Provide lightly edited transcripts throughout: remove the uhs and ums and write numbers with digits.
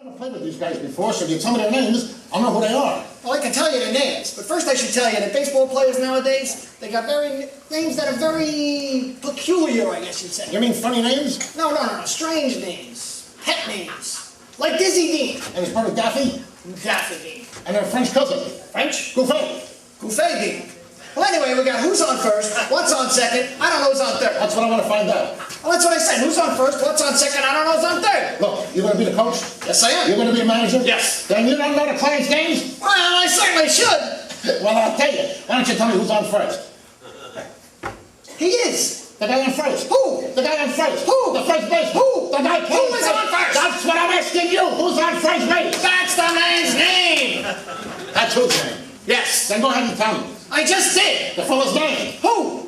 I've played with these guys before, so if you tell me their names, I'll know who they are. Well, I can tell you their names, but first I should tell you that baseball players nowadays, they got names that are very peculiar, I guess you'd say. You mean funny names? No, strange names. Pet names. Like Dizzy Dean. And his brother Daffy? Daffy Dean. And their French cousin? French? Gouffet. Gouffet Dean. Well, anyway, we got who's on first, what's on second, I don't know who's on third. That's what I want to find out. Well, that's what I said. Who's on first, what's on second, I don't know who's on third. Look, you're going to be the coach? Yes, I am. You're going to be the manager? Yes. Then you don't know the client's names? Well, I certainly should. Well, I'll tell you. Why don't you tell me who's on first? He is. The guy on first. Who? The guy on first. Who? The first base. Who? The guy playing Who is on first? That's what I'm asking you. Who's on first base? That's the man's name. That's whose name? Yes. Then go ahead and tell me. I just did. The fellow's name. Who?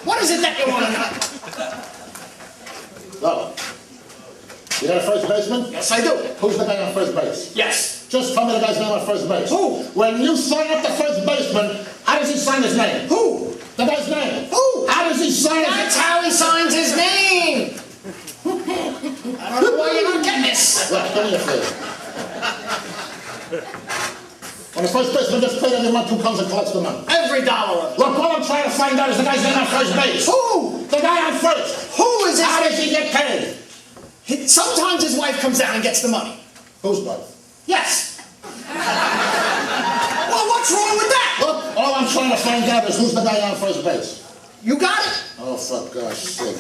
What is it that you want to know? Look. You got a first baseman? Yes, I do. Who's the guy on first base? Yes. Just tell me the guy's name on first base. Who? When you sign up the first baseman, how does he sign his name? Who? The guy's name. Who? How does he sign his name? That's how he signs his name. I don't know why you're not getting this. Look, give me a favor. When the first baseman gets paid every month, who comes and collects the money? Every dollar of it. Look, all I'm trying to find out is the guy's name on first base. Who? The guy on first. Who is How his does he get paid? Sometimes his wife comes down and gets the money. Whose wife? Yes. Well, what's wrong with that? Look, all I'm trying to find out is who's the guy on first base. You got it? Oh, for gosh sake.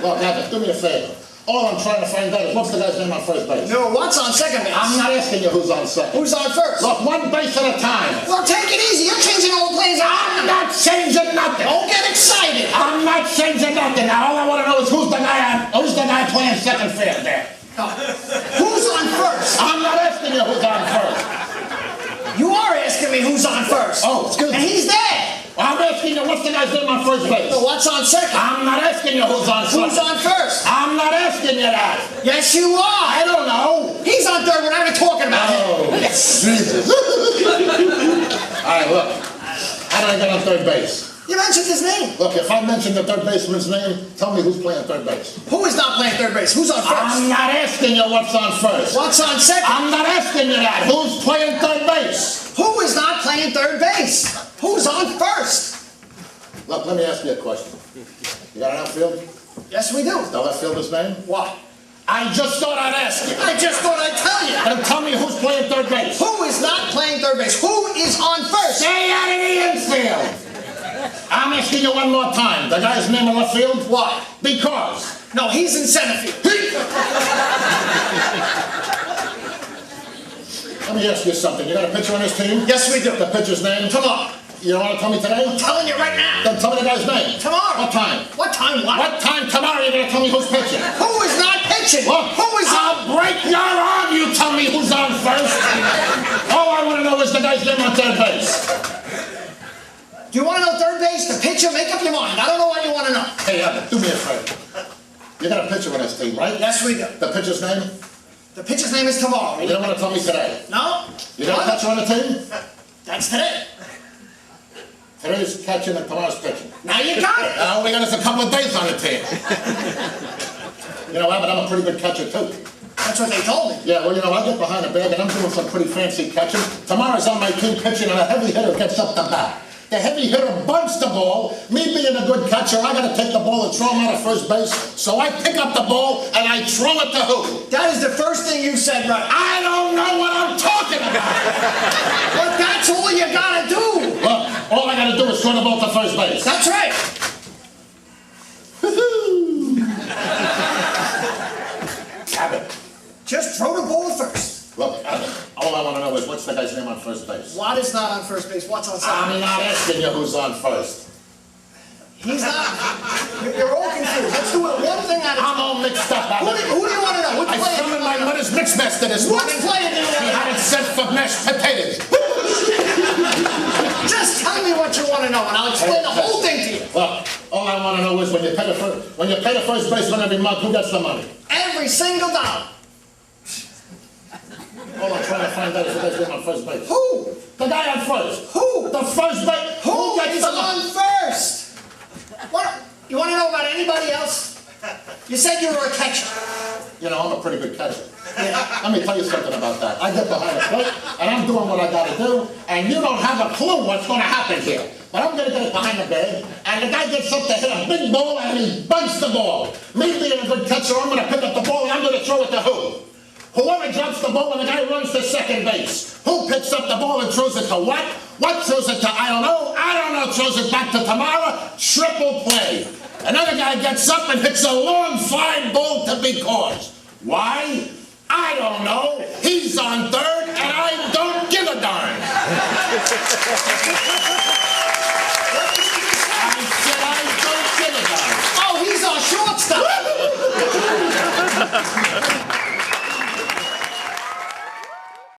Look, Abott, do me a favor. All I'm trying to find out is what's the guy's name on first base. No, what's on second base? I'm not asking you who's on second. Who's on first? Look, one base at a time. Well, take it easy. You're changing all the plays. I'm not changing nothing. Don't get excited. I'm not changing nothing. Now, all I want to know is who's the guy playing second field there. Who's on first? I'm not asking you who's on first. You are asking me who's on first. Oh, excuse me. And he's there. I'm asking you what's the guy's name on first base. So what's on second? I'm not asking you who's on second. Who's on first? I'm not asking you that. Yes, you are. I don't know. He's on third. We're not even talking about him. Oh, Jesus. All right, look. How did I get on third base? You mentioned his name. Look, if I mention the third baseman's name, tell me who's playing third base. Who is not playing third base? Who's on first? I'm not asking you what's on first. What's on second? I'm not asking you that. Who's playing third base? Who is not playing third base? Who's on first? Look, let me ask you a question. You got an outfield? Yes, we do. The left fielder's name? What? I just thought I'd ask you. I just thought I'd tell you. Then tell me who's playing third base. Who is not playing third base? Who is on first? Stay out of the infield. I'm asking you one more time. The guy's name in left field? Why? Because. No, he's in center field. Let me ask you something. You got a pitcher on this team? Yes, we do. The pitcher's name? Tomorrow. You don't want to tell me today? I'm telling you right now. Then tell me the guy's name. Tomorrow. What time? What time? What? What time tomorrow you're going to tell me who's pitching? Who is not pitching? Look, Who is I'll break your arm, you tell me who's on first. All I want to know is the guy's name on third base. Do you want to know third base? The pitcher? Make up your mind. I don't know what you want to know. Hey, Abott, do me a favor. You got a pitcher on this team, right? Yes, we do. The pitcher's name? The pitcher's name is Tomorrow. You don't want to tell me today. No? You got a pitcher on the team? That's today. Today's catching and tomorrow's pitching. Now you got it. We got us a couple of days on the team. You know, Abott, I'm a pretty good catcher, too. That's what they told me. Yeah, well, you know, I get behind the bag and I'm doing some pretty fancy catching. Tomorrow's on my team pitching and a heavy hitter gets up the bat. The heavy hitter bunts the ball. Me being a good catcher, I got to take the ball and throw him out of first base. So I pick up the ball and I throw it to who? That is the first thing you said right. I don't know what I'm talking about. But that's all you got to do. Look, all I got to do is throw the ball to first base. That's right. Abott. Just throw the ball first. Look, Abott, all I want to know is what's the guy's name on first base? What is not on first base? What's on second? I'm not asking you who's on first. He's not. You're all confused. Let's do it one thing at a I'm time. all mixed up, Abott. Who do you want to know? Which I player? summoned my mother's mix master this Which morning. player do you She want to had it set for mashed potatoes. Just tell me what you want to know, and I'll explain the whole thing to you. Look, all I want to know is when you pay the first baseman every month, who gets the money? Every single dollar. All I'm trying to find out is who gets the on first base. Who? The guy on first. Who? The first base. Who gets is the on money? first? What? You want to know about anybody else? You said you were a catcher. You know, I'm a pretty good catcher. Let me tell you something about that. I get behind the plate, and I'm doing what I gotta do, and you don't have a clue what's gonna happen here. But I'm gonna get it behind the bag, and the guy gets up to hit a big ball, and he bunts the ball. Me being a good catcher, I'm gonna pick up the ball, and I'm gonna throw it to who? Whoever drops the ball, and the guy runs to second base. Who picks up the ball and throws it to what? What throws it to? I don't know. Throws it back to Tamara. Triple play. Another guy gets up and hits a long fly ball to be caught. Why? I don't know. He's on third, and I don't give a darn. I said I don't give a darn. Oh, he's our shortstop.